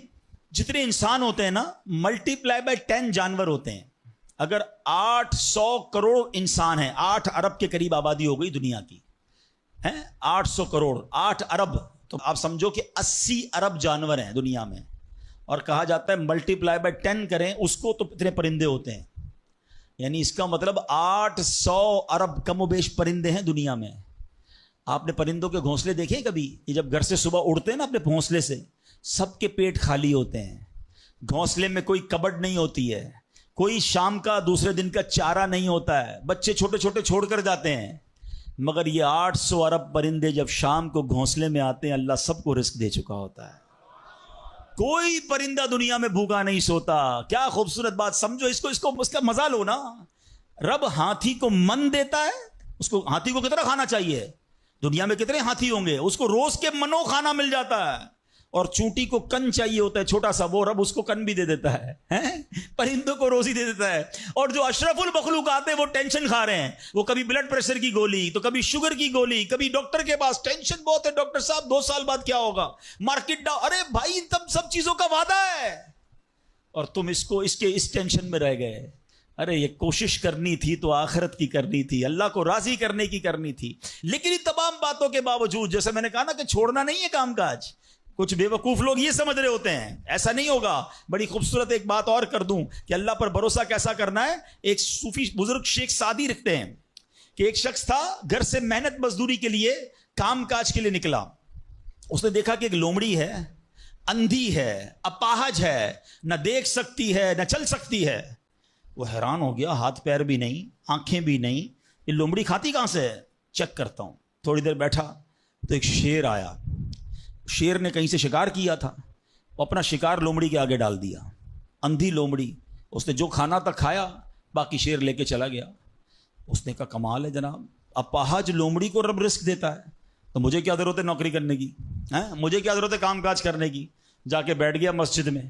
جتنے انسان ہوتے ہیں نا ملٹی پلائی بائی 10 جانور ہوتے ہیں. اگر 800 کروڑ انسان ہیں, 8 ارب کے قریب آبادی ہو گئی دنیا کی, 800 کروڑ 8 ارب, تو آپ سمجھو کہ 80 ارب جانور ہیں دنیا میں, اور کہا جاتا ہے ملٹی پلائی بائی 10 کریں اس کو تو اتنے پرندے ہوتے ہیں. یعنی اس کا مطلب 800 ارب کم و بیش پرندے ہیں دنیا میں. آپ نے پرندوں کے گھونسلے دیکھے کبھی؟ یہ جب گھر سے صبح اڑتے ہیں نا اپنے گھونسلے سے, سب کے پیٹ خالی ہوتے ہیں, گھونسلے میں کوئی کبڈ نہیں ہوتی ہے, کوئی شام کا دوسرے دن کا چارہ نہیں ہوتا ہے, بچے چھوٹے چھوٹے چھوڑ کر جاتے ہیں. مگر یہ 800 ارب پرندے جب شام کو گھونسلے میں آتے ہیں اللہ سب کو رزق دے چکا ہوتا ہے. کوئی پرندہ دنیا میں بھوکا نہیں سوتا. کیا خوبصورت بات, سمجھو اس کو اس کا مزہ لو نا. رب ہاتھی کو من دیتا ہے, اس کو ہاتھی کو کتنا کھانا چاہیے, دنیا میں کتنے ہاتھی ہوں گے, اس کو روز کے منو کھانا مل جاتا ہے. اور چونٹی کو کن چاہیے ہوتا ہے چھوٹا سا, وہ رب اس کو کن بھی دے دیتا ہے, پرندوں کو روزی دے دیتا ہے. اور جو اشرف المخلوقات ہیں وہ ٹینشن کھا رہے ہیں, وہ کبھی بلڈ پریشر کی گولی, تو کبھی شوگر کی گولی, کبھی ڈاکٹر کے پاس, ٹینشن بہت ہے ڈاکٹر صاحب 2 سال بعد کیا ہوگا, مارکیٹ ڈاؤن. ارے بھائی تب سب چیزوں کا وعدہ ہے اور تم اس ٹینشن میں رہ گئے. ارے یہ کوشش کرنی تھی تو آخرت کی کرنی تھی, اللہ کو راضی کرنے کی کرنی تھی. لیکن ان تمام باتوں کے باوجود, جیسے میں نے کہا نا کہ چھوڑنا نہیں ہے کام کاج, کچھ بے وقوف لوگ یہ سمجھ رہے ہوتے ہیں ایسا نہیں ہوگا. بڑی خوبصورت ایک بات اور کر دوں کہ اللہ پر بھروسہ کیسا کرنا ہے. ایک صوفی بزرگ شیخ سعدی لکھتے ہیں کہ ایک شخص تھا گھر سے محنت مزدوری کے لیے کام کاج کے لیے نکلا. اس نے دیکھا کہ ایک لومڑی ہے, اندھی ہے, اپاہج ہے, نہ دیکھ سکتی ہے نہ چل سکتی ہے. وہ حیران ہو گیا, ہاتھ پیر بھی نہیں, آنکھیں بھی نہیں, یہ لومڑی کھاتی کہاں سے ہے, چیک کرتا ہوں. تھوڑی دیر بیٹھا تو ایک شیر آیا. شیر نے کہیں سے شکار کیا تھا, وہ اپنا شکار لومڑی کے آگے ڈال دیا. اندھی لومڑی, اس نے جو کھانا تھا کھایا, باقی شیر لے کے چلا گیا. اس نے کہا کمال ہے جناب, اپاہج لومڑی کو رب رزق دیتا ہے تو مجھے کیا ضرورت ہے نوکری کرنے کی, مجھے کیا ضرورت ہے کام کاج کرنے کی. جا کے بیٹھ گیا مسجد میں,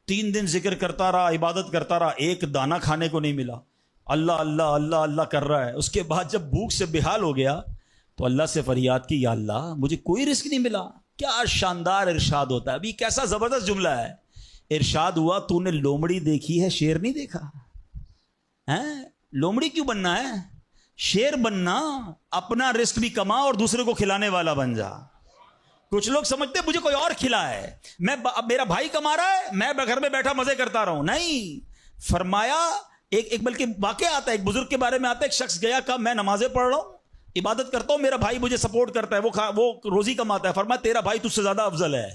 3 دن ذکر کرتا رہا, عبادت کرتا رہا, ایک دانہ کھانے کو نہیں ملا. اللہ اللہ اللہ اللہ کر رہا ہے. اس کے بعد جب بھوک سے بے حال ہو گیا تو اللہ سے فریاد کی، یا اللہ مجھے کوئی رزق نہیں ملا۔ کیا شاندار ارشاد ہوتا ہے، ابھی کیسا زبردست جملہ ہے۔ ارشاد ہوا تو نے لومڑی دیکھی ہے، شیر نہیں دیکھا ہے؟ لومڑی کیوں بننا ہے؟ شیر بننا، اپنا رزق بھی کما اور دوسرے کو کھلانے والا بن جا۔ کچھ لوگ سمجھتے مجھے کوئی اور کھلا ہے، میرا بھائی کما رہا ہے، میں گھر میں بیٹھا مزے کرتا رہوں۔ نہیں، فرمایا ایک بلکہ واقعہ آتا ہے، ایک بزرگ کے بارے میں آتا ہے، ایک شخص گیا، کہا میں نمازیں پڑھ رہا ہوں، عبادت کرتا ہوں، میرا بھائی مجھے سپورٹ کرتا ہے، وہ روزی کماتا ہے۔ فرمایا تیرا بھائی تجھ سے زیادہ افضل ہے۔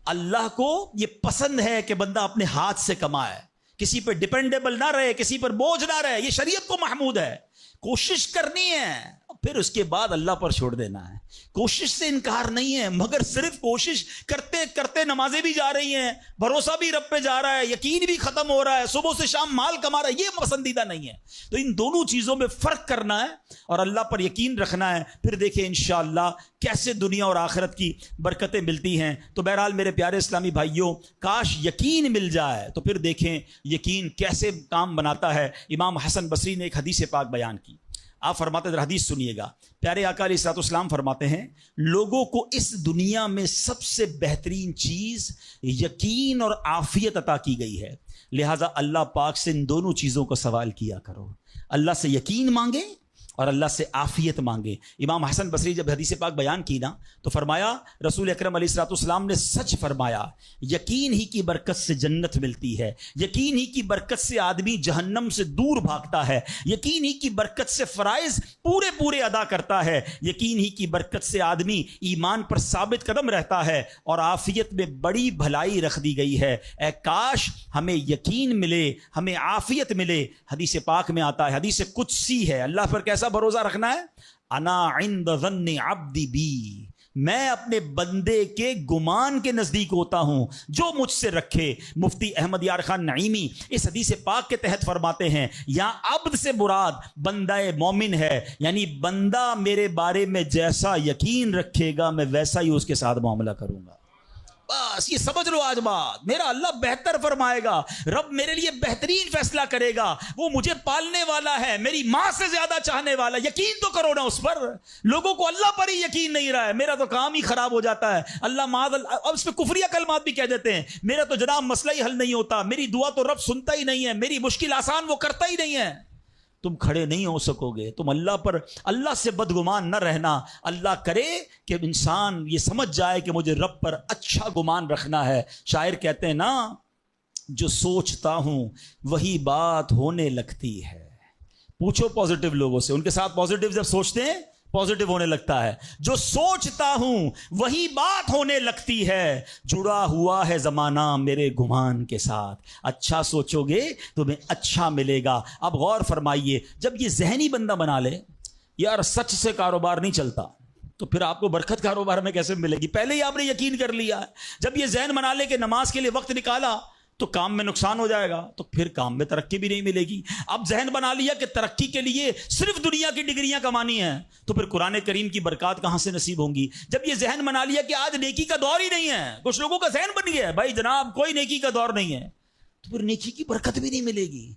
اللہ کو یہ پسند ہے کہ بندہ اپنے ہاتھ سے کمائے، کسی پہ ڈیپینڈیبل نہ رہے، کسی پر بوجھ نہ رہے۔ یہ شریعت کو محمود ہے۔ کوشش کرنی ہے، پھر اس کے بعد اللہ پر چھوڑ دینا ہے۔ کوشش سے انکار نہیں ہے، مگر صرف کوشش کرتے کرتے نمازیں بھی جا رہی ہیں، بھروسہ بھی رب پہ جا رہا ہے، یقین بھی ختم ہو رہا ہے، صبح سے شام مال کما رہا ہے، یہ پسندیدہ نہیں ہے۔ تو ان دونوں چیزوں میں فرق کرنا ہے اور اللہ پر یقین رکھنا ہے، پھر دیکھیں انشاءاللہ کیسے دنیا اور آخرت کی برکتیں ملتی ہیں۔ تو بہرحال میرے پیارے اسلامی بھائیوں، کاش یقین مل جائے تو پھر دیکھیں یقین کیسے کام بناتا ہے۔ امام حسن بصری نے ایک حدیث پاک بیان کی، آپ فرماتے ہیں، حدیث سنیے گا، پیارے آقا علیہ الصلوۃ والسلام فرماتے ہیں، لوگوں کو اس دنیا میں سب سے بہترین چیز یقین اور عافیت عطا کی گئی ہے، لہٰذا اللہ پاک سے ان دونوں چیزوں کا سوال کیا کرو، اللہ سے یقین مانگے اور اللہ سے عافیت مانگے۔ امام حسن بصری جب حدیث پاک بیان کی نا تو فرمایا، رسول اکرم علیہ الصلوۃ والسلام نے سچ فرمایا، یقین ہی کی برکت سے جنت ملتی ہے، یقین ہی کی برکت سے آدمی جہنم سے دور بھاگتا ہے، یقین ہی کی برکت سے فرائض پورے ادا کرتا ہے، یقین ہی کی برکت سے آدمی ایمان پر ثابت قدم رہتا ہے، اور عافیت میں بڑی بھلائی رکھ دی گئی ہے۔ اے کاش ہمیں یقین ملے، ہمیں عافیت ملے۔ حدیث پاک میں آتا ہے، حدیث قدسی ہے، اللہ پر کیسا بھروسہ رکھنا ہے؟ انا عند ظن عبدی بی، میں اپنے بندے کے گمان کے نزدیک ہوتا ہوں جو مجھ سے رکھے۔ مفتی احمد یار خان نعیمی اس حدیث پاک کے تحت فرماتے ہیں، یہاں عبد سے مراد بندہ مومن ہے، یعنی بندہ میرے بارے میں جیسا یقین رکھے گا میں ویسا ہی اس کے ساتھ معاملہ کروں گا۔ بس یہ سمجھ لو آج بات، میرا اللہ بہتر فرمائے گا، رب میرے لیے بہترین فیصلہ کرے گا، وہ مجھے پالنے والا ہے، میری ماں سے زیادہ چاہنے والا۔ یقین تو کرو نا اس پر۔ لوگوں کو اللہ پر ہی یقین نہیں رہا ہے، میرا تو کام ہی خراب ہو جاتا ہے، اللہ معاذ اللہ، اب اس پہ کفریہ کلمات بھی کہہ دیتے ہیں، میرا تو جناب مسئلہ ہی حل نہیں ہوتا، میری دعا تو رب سنتا ہی نہیں ہے، میری مشکل آسان وہ کرتا ہی نہیں ہے۔ تم کھڑے نہیں ہو سکو گے، تم اللہ سے بدگمان نہ رہنا۔ اللہ کرے کہ انسان یہ سمجھ جائے کہ مجھے رب پر اچھا گمان رکھنا ہے۔ شاعر کہتے ہیں نا، جو سوچتا ہوں وہی بات ہونے لگتی ہے۔ پوچھو پازیٹیو لوگوں سے، ان کے ساتھ پازیٹیو جب سوچتے ہیں پازیٹیو ہونے لگتا ہے۔ جو سوچتا ہوں وہی بات ہونے لگتی ہے، جڑا ہوا ہے زمانہ میرے گمان کے ساتھ۔ اچھا سوچو گے تمہیں اچھا ملے گا۔ اب غور فرمائیے، جب یہ ذہنی بندہ بنا لے یار سچ سے کاروبار نہیں چلتا، تو پھر آپ کو برکت کاروبار میں کیسے ملے گی؟ پہلے ہی آپ نے یقین کر لیا ہے۔ جب یہ ذہن بنا لے کہ نماز کے لیے وقت نکالا تو کام میں نقصان ہو جائے گا، تو پھر کام میں ترقی بھی نہیں ملے گی۔ اب ذہن بنا لیا کہ ترقی کے لیے صرف دنیا کی ڈگریاں کمانی ہیں، تو پھر قرآن کریم کی برکات کہاں سے نصیب ہوں گی؟ جب یہ ذہن بنا لیا کہ آج نیکی کا دور ہی نہیں ہے، کچھ لوگوں کا ذہن بن گیا ہے بھائی جناب کوئی نیکی کا دور نہیں ہے، تو پھر نیکی کی برکت بھی نہیں ملے گی۔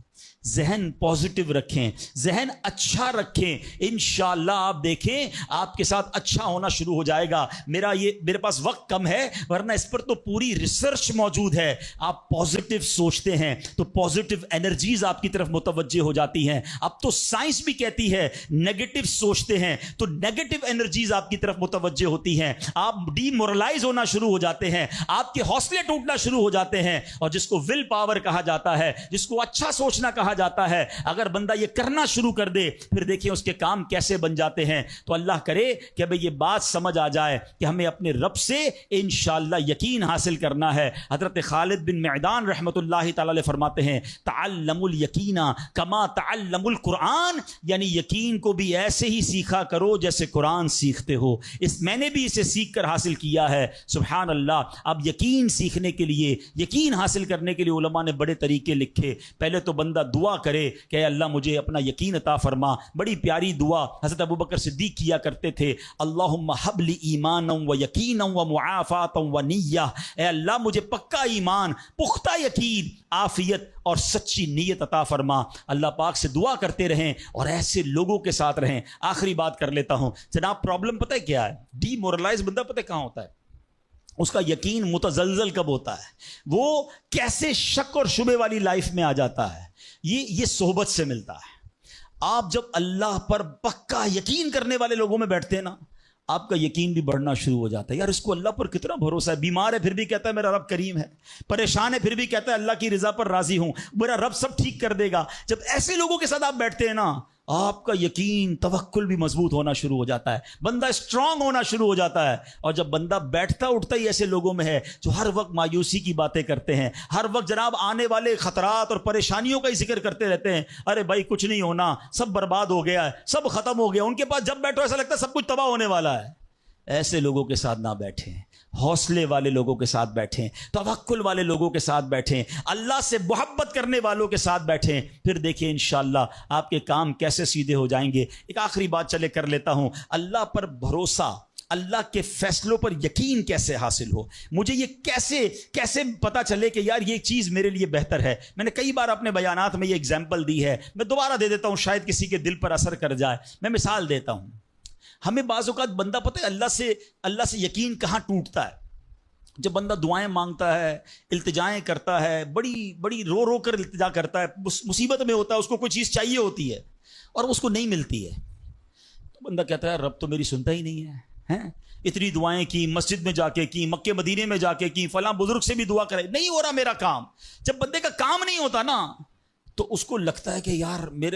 ذہن پازیٹیو رکھیں، ذہن اچھا رکھیں، انشاءاللہ آپ دیکھیں آپ کے ساتھ اچھا ہونا شروع ہو جائے گا۔ میرے پاس وقت کم ہے، ورنہ اس پر تو پوری ریسرچ موجود ہے۔ آپ پازیٹیو سوچتے ہیں تو پازیٹیو انرجیز آپ کی طرف متوجہ ہو جاتی ہیں۔ اب تو سائنس بھی کہتی ہے نیگیٹو سوچتے ہیں تو نیگیٹو انرجیز آپ کی طرف متوجہ ہوتی ہیں، آپ ڈی مورلائز ہونا شروع ہو جاتے ہیں، آپ کے حوصلے ٹوٹنا شروع ہو جاتے ہیں۔ اور جس کو ول پاور کہا جاتا ہے، جس کو اچھا سوچنا کہا جاتا ہے، اگر بندہ یہ کرنا شروع کر دے پھر دیکھیں اس کے کام کیسے بن جاتے ہیں۔ تو اللہ کرے کہ بھئی یہ بات سمجھ آ جائے کہ ہمیں اپنے رب سے انشاءاللہ یقین حاصل کرنا ہے۔ حضرت خالد بن معدان رحمت اللہ تعالی علیہ فرماتے ہیں، تعلموا الیقین کما تعلموا القرآن، یعنی یقین کو بھی ایسے ہی سیکھا کرو جیسے قرآن سیکھتے ہو۔ میں نے بھی اسے سیکھ کر حاصل کیا ہے۔ سبحان اللہ۔ اب یقین سیکھنے کے لیے، یقین حاصل کرنے کے لیے علماء نے بڑے طریقے لکھے۔ پہلے تو بندہ بندہ دعا کرے کہ اے اللہ مجھے اپنا یقین عطا فرما. بڑی پیاری دعا حضرت ابوبکر صدیق کیا کرتے تھے. اللہم حب لی ایمانا و یقینا و معافاتا و نیہ. اے اللہ مجھے پکا ایمان، پختہ یقین، عافیت اور سچی نیت عطا فرما. اللہ پاک سے دعا کرتے رہیں اور ایسے لوگوں کے ساتھ رہیں. آخری بات کر لیتا ہوں جناب. پرابلم پتہ ہے کیا ہے؟ ڈی مورلائز بندہ پتہ کہاں ہوتا ہے؟ اس کا یقین متزلزل کب ہوتا ہے؟ وہ کیسے شک اور شبے والی لائف میں آ جاتا ہے؟ یہ صحبت سے ملتا ہے. آپ جب اللہ پر پکا یقین کرنے والے لوگوں میں بیٹھتے ہیں نا، آپ کا یقین بھی بڑھنا شروع ہو جاتا ہے. یار اس کو اللہ پر کتنا بھروسہ ہے. بیمار ہے پھر بھی کہتا ہے میرا رب کریم ہے. پریشان ہے پھر بھی کہتا ہے اللہ کی رضا پر راضی ہوں، میرا رب سب ٹھیک کر دے گا. جب ایسے لوگوں کے ساتھ آپ بیٹھتے ہیں نا، آپ کا یقین توکل بھی مضبوط ہونا شروع ہو جاتا ہے. بندہ اسٹرانگ ہونا شروع ہو جاتا ہے. اور جب بندہ بیٹھتا اٹھتا ہی ایسے لوگوں میں ہے جو ہر وقت مایوسی کی باتیں کرتے ہیں، ہر وقت جناب آنے والے خطرات اور پریشانیوں کا ہی ذکر کرتے رہتے ہیں. ارے بھائی کچھ نہیں ہونا، سب برباد ہو گیا ہے، سب ختم ہو گیا. ان کے پاس جب بیٹھو ایسا لگتا ہے سب کچھ تباہ ہونے والا ہے. ایسے لوگوں کے ساتھ نہ بیٹھیں. حوصلے والے لوگوں کے ساتھ بیٹھیں، توکل والے لوگوں کے ساتھ بیٹھیں، اللہ سے محبت کرنے والوں کے ساتھ بیٹھیں. پھر دیکھیں انشاءاللہ آپ کے کام کیسے سیدھے ہو جائیں گے. ایک آخری بات چلے کر لیتا ہوں. اللہ پر بھروسہ، اللہ کے فیصلوں پر یقین کیسے حاصل ہو؟ مجھے یہ کیسے پتا چلے کہ یار یہ چیز میرے لیے بہتر ہے؟ میں نے کئی بار اپنے بیانات میں یہ اگزامپل دی ہے، میں دوبارہ دے دیتا ہوں، شاید کسی کے دل پر اثر کر جائے. میں مثال دیتا ہوں. ہمیں بعض اوقات بندہ پتہ ہے اللہ سے یقین کہاں ٹوٹتا ہے؟ جب بندہ دعائیں مانگتا ہے، التجائیں کرتا ہے، بڑی رو کر التجا کرتا ہے، مصیبت میں ہوتا ہے، اس کو کوئی چیز چاہیے ہوتی ہے اور اس کو نہیں ملتی ہے، تو بندہ کہتا ہے رب تو میری سنتا ہی نہیں ہے. اتنی دعائیں کی، مسجد میں جا کے کی، مکے مدینے میں جا کے کی، فلاں بزرگ سے بھی دعا کرے، نہیں ہو رہا میرا کام. جب بندے کا کام نہیں ہوتا نا تو اس کو لگتا ہے کہ یار میں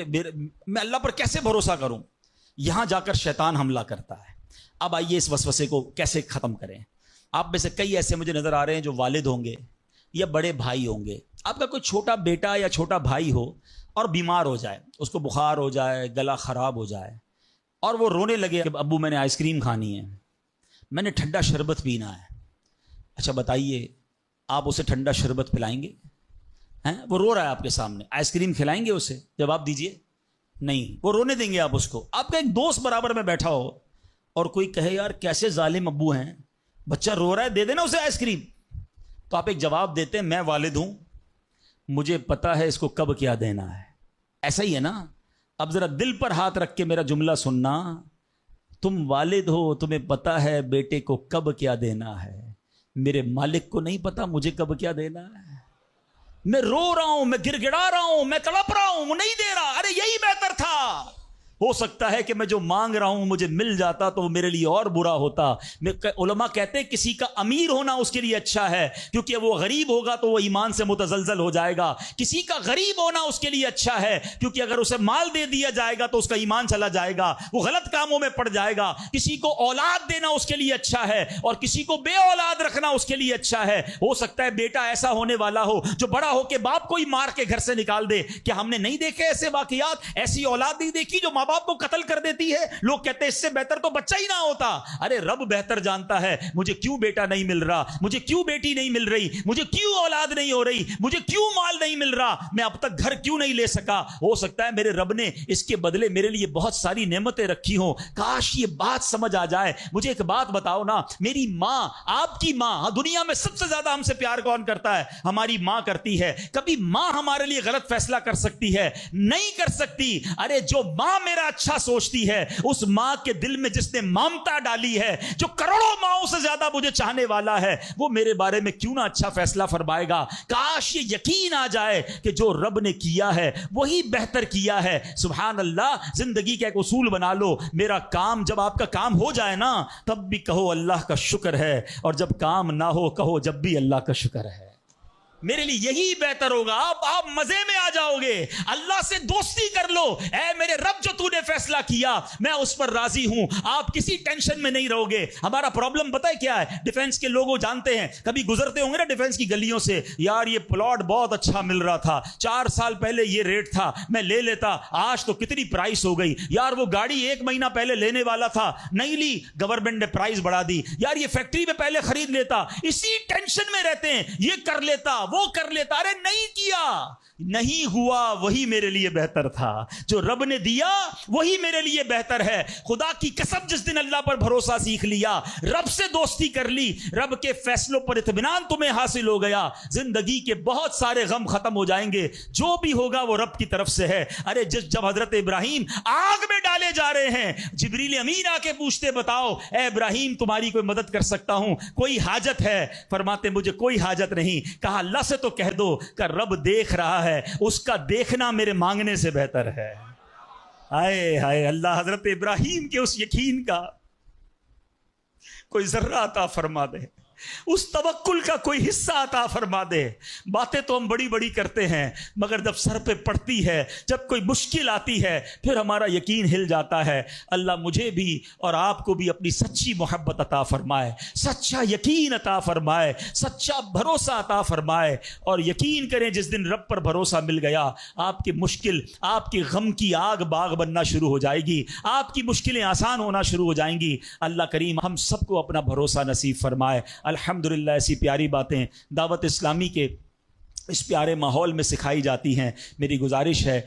اللہ پر کیسے بھروسہ کروں. یہاں جا کر شیطان حملہ کرتا ہے. اب آئیے اس وسوسے کو کیسے ختم کریں. آپ میں سے کئی ایسے مجھے نظر آ رہے ہیں جو والد ہوں گے یا بڑے بھائی ہوں گے. آپ کا کوئی چھوٹا بیٹا یا چھوٹا بھائی ہو اور بیمار ہو جائے، اس کو بخار ہو جائے، گلا خراب ہو جائے اور وہ رونے لگے کہ ابو میں نے آئس کریم کھانی ہے، میں نے ٹھنڈا شربت پینا ہے. اچھا بتائیے آپ اسے ٹھنڈا شربت پلائیں گے؟ وہ رو رہا ہے آپ کے سامنے، آئس کریم کھلائیں گے اسے؟ جواب دیجئے نہیں. وہ رونے دیں گے آپ اس کو. آپ کا ایک دوست برابر میں بیٹھا ہو اور کوئی کہے یار کیسے ظالم ابو ہیں، بچہ رو رہا ہے دے دینا اسے آئس کریم، تو آپ ایک جواب دیتے ہیں میں والد ہوں، مجھے پتا ہے اس کو کب کیا دینا ہے. ایسا ہی ہے نا. اب ذرا دل پر ہاتھ رکھ کے میرا جملہ سننا. تم والد ہو، تمہیں پتا ہے بیٹے کو کب کیا دینا ہے. میرے مالک کو نہیں پتا مجھے کب کیا دینا ہے. میں رو رہا ہوں، میں گر گڑا رہا ہوں، میں تڑپ رہا ہوں، وہ نہیں دے رہا. ارے یہی بہتر تھا. ہو سکتا ہے کہ میں جو مانگ رہا ہوں مجھے مل جاتا تو وہ میرے لیے اور برا ہوتا. علماء کہتے ہیں کسی کا امیر ہونا اس کے لیے اچھا ہے کیونکہ وہ غریب ہوگا تو وہ ایمان سے متزلزل ہو جائے گا. کسی کا غریب ہونا اس کے لیے اچھا ہے کیونکہ اگر اسے مال دے دیا جائے گا تو اس کا ایمان چلا جائے گا، وہ غلط کاموں میں پڑ جائے گا. کسی کو اولاد دینا اس کے لیے اچھا ہے اور کسی کو بے اولاد رکھنا اس کے لیے اچھا ہے. ہو سکتا ہے بیٹا ایسا ہونے والا ہو جو بڑا ہو کے باپ کو ہی مار کے گھر سے نکال دے. کیا ہم نے نہیں دیکھے ایسے واقعات؟ ایسی اولاد نہیں دیکھی جو ماں باپ کو قتل کر دیتی ہے؟ لوگ کہتے ہیں اس سے بہتر تو بچہ ہی نہ ہوتا. ارے رب بہتر جانتا ہے مجھے کیوں بیٹا نہیں مل رہا، مجھے کیوں بیٹی نہیں مل رہی، مجھے کیوں اولاد نہیں ہو رہی، مجھے کیوں مال نہیں مل رہا، میں اب تک گھر کیوں نہیں لے سکا. ہو سکتا ہے میرے رب نے اس کے بدلے میرے لیے بہت ساری نعمتیں رکھی ہوں. کاش یہ بات سمجھ آ جائے. مجھے ایک بات بتاؤ نا، میری ماں، آپ کی ماں، دنیا میں سب سے زیادہ ہم سے پیار کون کرتا ہے؟ ہماری ماں کرتی ہے. کبھی ماں ہمارے لیے غلط فیصلہ کر سکتی ہے؟ نہیں کر سکتی. ارے جو ماں میرا اچھا سوچتی ہے، اس ماں کے دل میں جس نے ممتا ڈالی ہے، جو کروڑوں ماؤں سے زیادہ مجھے چاہنے والا ہے، وہ میرے بارے میں کیوں نہ اچھا فیصلہ فرمائے گا. کاش یہ یقین آ جائے کہ جو رب نے کیا ہے وہی بہتر کیا ہے. سبحان اللہ. زندگی کا ایک اصول بنا لو، میرا کام، جب آپ کا کام ہو جائے نا تب بھی کہو اللہ کا شکر ہے، اور جب کام نہ ہو کہو جب بھی اللہ کا شکر ہے. میرے لیے یہی بہتر ہوگا. آپ مزے میں آ جاؤ گے. اللہ سے دوستی کر لو. اے میرے رب جو تو نے فیصلہ کیا میں اس پر راضی ہوں. آپ کسی ٹینشن میں نہیں رہو گے. ہمارا پرابلم پتہ ہے کیا ہے؟ ڈیفنس کے لوگ جانتے ہیں، کبھی گزرتے ہوں گے نا ڈیفنس کی گلیوں سے، یار یہ پلاٹ بہت اچھا مل رہا تھا، 4 سال پہلے یہ ریٹ تھا، میں لے لیتا، آج تو کتنی پرائس ہو گئی. یار وہ گاڑی 1 مہینہ پہلے لینے والا تھا، نہیں لی، گورنمنٹ نے پرائس بڑھا دی. یار یہ فیکٹری میں پہلے خرید لیتا. اسی ٹینشن میں رہتے ہیں، یہ کر لیتا، وہ کر لیتا. ارے نہیں کیا, نہیں ہوا, وہی میرے لیے بہتر تھا. جو رب نے دیا وہی میرے لیے بہتر ہے. خدا کی قسم جس دن اللہ پر بھروسہ سیکھ لیا, رب سے دوستی کر لی, رب کے فیصلوں پر اطمینان تمہیں حاصل ہو گیا, زندگی کے بہت سارے غم ختم ہو جائیں گے. جو بھی ہوگا وہ رب کی طرف سے ہے. ارے جب حضرت ابراہیم آگ میں ڈالے جا رہے ہیں, جبریل امین آ کے پوچھتے بتاؤ اے ابراہیم تمہاری کوئی مدد کر سکتا ہوں, کوئی حاجت ہے؟ فرماتے مجھے کوئی حاجت نہیں. کہا اللہ سے تو کہہ دو کہ رب دیکھ رہا ہے, اس کا دیکھنا میرے مانگنے سے بہتر ہے. ہائے ہائے اللہ حضرت ابراہیم کے اس یقین کا کوئی ذرہ عطا فرما دے, اس توکل کا کوئی حصہ عطا فرما دے. باتیں تو ہم بڑی بڑی کرتے ہیں, مگر جب سر پہ پڑتی ہے, جب کوئی مشکل آتی ہے, پھر ہمارا یقین ہل جاتا ہے. اللہ مجھے بھی اور آپ کو بھی اپنی سچی محبت عطا فرمائے, سچا یقین عطا فرمائے, سچا بھروسہ عطا فرمائے. اور یقین کریں جس دن رب پر بھروسہ مل گیا, آپ کی مشکل, آپ کی غم کی آگ باغ بننا شروع ہو جائے گی, آپ کی مشکلیں آسان ہونا شروع ہو جائیں گی. اللہ کریم ہم سب کو اپنا بھروسہ نصیب فرمائے. الحمدللہ ایسی پیاری باتیں دعوت اسلامی کے اس پیارے ماحول میں سکھائی جاتی ہیں. میری گزارش ہے